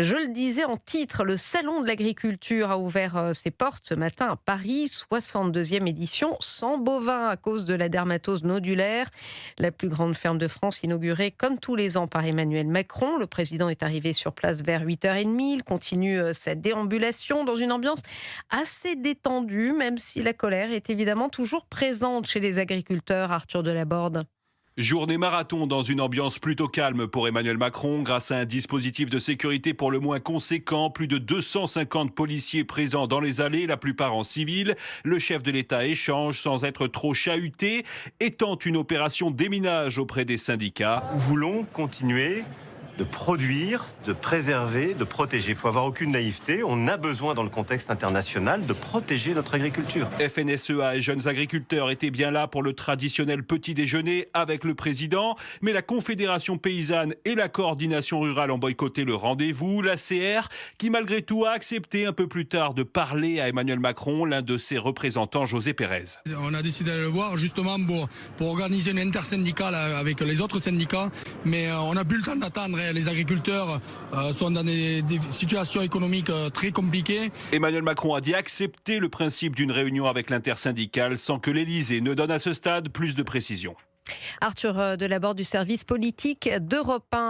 Je le disais en titre, le Salon de l'agriculture a ouvert ses portes ce matin à Paris, 62e édition, sans bovins à cause de la dermatose nodulaire. La plus grande ferme de France inaugurée comme tous les ans par Emmanuel Macron. Le président est arrivé sur place vers 8h30. Il continue sa déambulation dans une ambiance assez détendue, même si la colère est évidemment toujours présente chez les agriculteurs. Arthur Delaborde. Journée marathon dans une ambiance plutôt calme pour Emmanuel Macron grâce à un dispositif de sécurité pour le moins conséquent. Plus de 250 policiers présents dans les allées, la plupart en civil. Le chef de l'État échange sans être trop chahuté et tente une opération déminage auprès des syndicats. Nous voulons continuer de produire, de préserver, de protéger. Il ne faut avoir aucune naïveté. On a besoin, dans le contexte international, de protéger notre agriculture. FNSEA et jeunes agriculteurs étaient bien là pour le traditionnel petit déjeuner avec le président. Mais la Confédération paysanne et la coordination rurale ont boycotté le rendez-vous. La CR, qui malgré tout a accepté un peu plus tard de parler à Emmanuel Macron, l'un de ses représentants, José Pérez. On a décidé de le voir justement pour organiser une intersyndicale avec les autres syndicats. Mais on n'a plus le temps d'attendre. Les agriculteurs sont dans des situations économiques très compliquées. Emmanuel Macron a dit accepter le principe d'une réunion avec l'intersyndicale sans que l'Élysée ne donne à ce stade plus de précisions. Arthur Delaborde du service politique d'Europe 1.